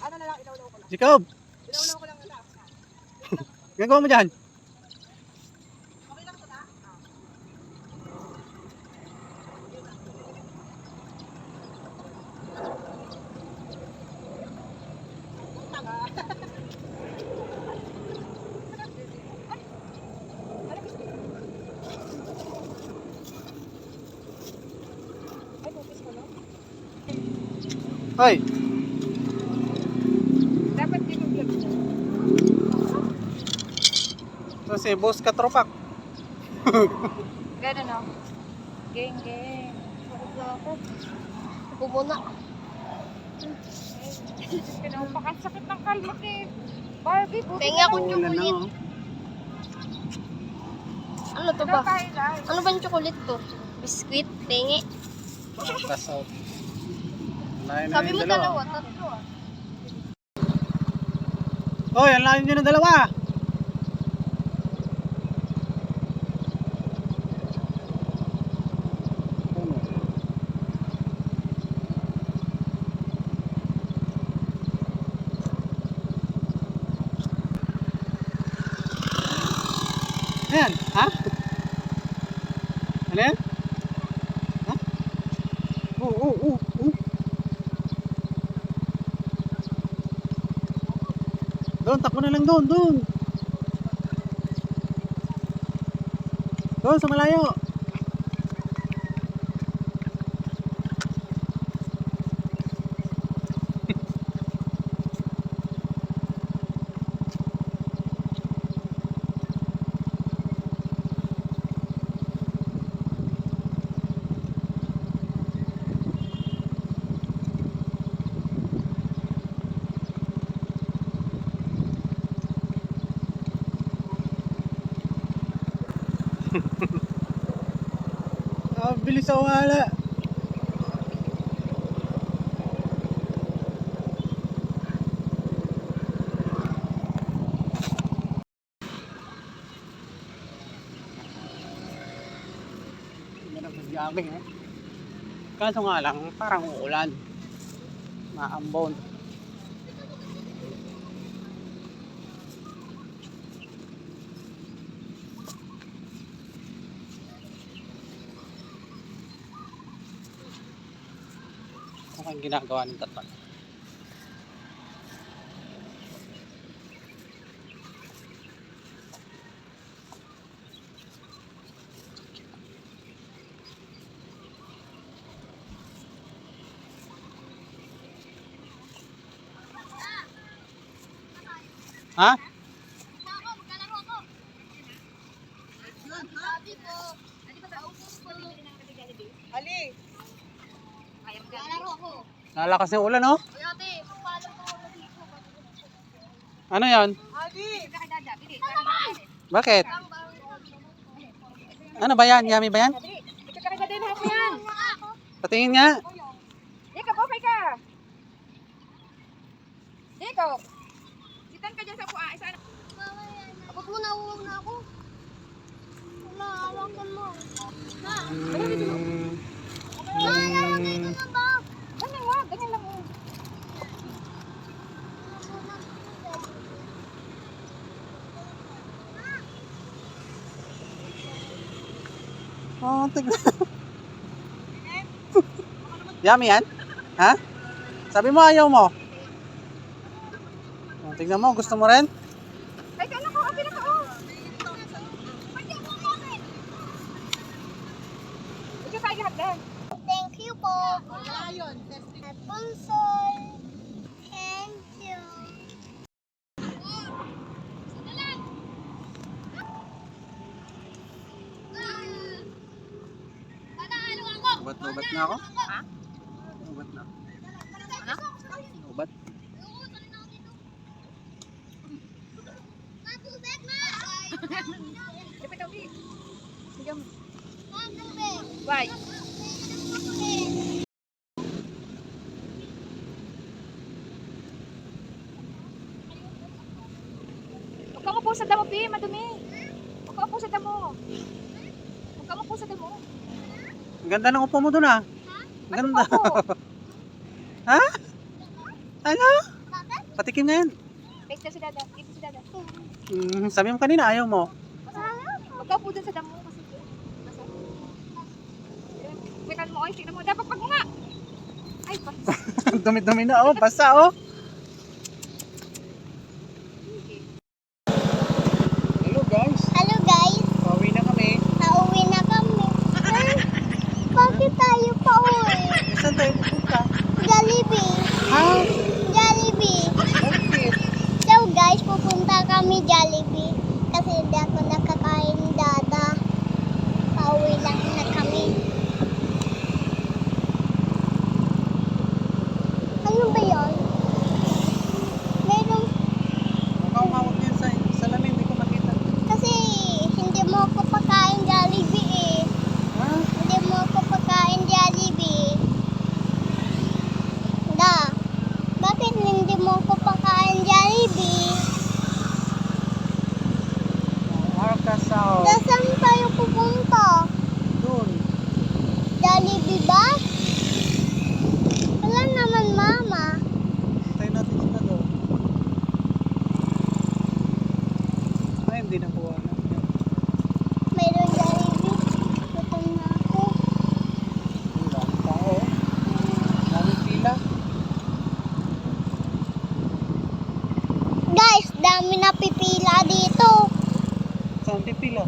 Ano na lang, ilaw-law ko lang. Jacob! Ilaw-law ko lang na. Gagawa mo dyan? Okay lang ito na? Tanga. Ay, focus ko lang. Hoy! Dapat din yung vlog mo. Ito si Boss Katropak. Gano'n no? Geng. Sarap na ako. Pumuna. Pinapakasakit ng kalmat eh. Barbie, buti Pengi ako Ulan na, chocolate. oh. Ano to ba? Kailan? Ano ba yung chocolate to? Biscuit? Pengi? Pass out. Lain na Sabi yung mo dalawa, tatlo ah. Hoy, ang layo nyo ng dalawa. Ayan, ha? Ano yan? Ha? Oo. Doon, takbo na lang doon. Doon sa malayo. Bilis ako wala. Jamming eh. Kaso nga lang, parang uulan. Maambon. Ano ang ginagawa ng tatlo? Ha? Ali! Lalaro ako. Lalakas ng ulan, oh. Kuya ate, pagpalo ko ako dito. Ano yan? Ali! Bakit? Ano ba yan? Yummy ba yan? Ito ka din ako yan! Patingin nga. Jacob, okay ka! Jacob! Sitan ka dyan sa kuha. Isa na. Abot mo na, huwag na ako. Wala, hawakan mo. Na, lalagay ko na ba? Ganyan nga, ganyan lang. Oh, tignan. Yummy yan? Ha? Sabi mo ayaw mo. Oh, tignan mo, gusto mo rin? Ay, kailan ko, okay na ka, oh. Ito tayo hagdan. Thank you po. Sponsor. Thank you. Ubat na ako? Ha? Ubat na. Ano? Ubat. Ipit ang big. Bigyan mo. Bye. Huwag ka mo po sa damo, Pi. Madumi. Huwag ka mo po sa damo. Huwag ka mo po sa damo. Ang ganda ng upo mo dun ah. Ang ganda. Opo. Ha? Ano? Bakit? Patikim ngayon. Pekta si Dada. Dito si Dada. Sabi mo kanina, ayaw mo. Huwag ka po dun sa damo kasi. Tingnan mo, tingnan mo. Dapat pag nga. Ay, pa. Dumi-dumi na, oh. Basa, oh. Hello, guys. Hello guys, Pauwi na kami. nauwi na kami. Bakit tayo pa uwi? Saan tayo pupunta? Jollibee. Ha? Jollibee. Bakit? So guys, pupunta kami Jollibee. Kasi hindi ako nakakain dada. Pauwi lang na kami. Ano ba yun? Meron, Mukhang hawak yan sa salamin, hindi ko makita. kasi hindi mo ako pakain Jollibee eh. Ha? Hindi mo ako pakain Jollibee. Da, bakit hindi mo ako pakain Jollibee? Harap ka sa... Da, saan tayo pupunta? Doon. Jollibee ba? Wala naman mama. Tayo natin sila doon. Ay, hindi na kuha na. Mayroon Jollibee. Gutom na ako. Ang daming tao. Daming pila. Guys, dami na pipila dito. Saan pipila?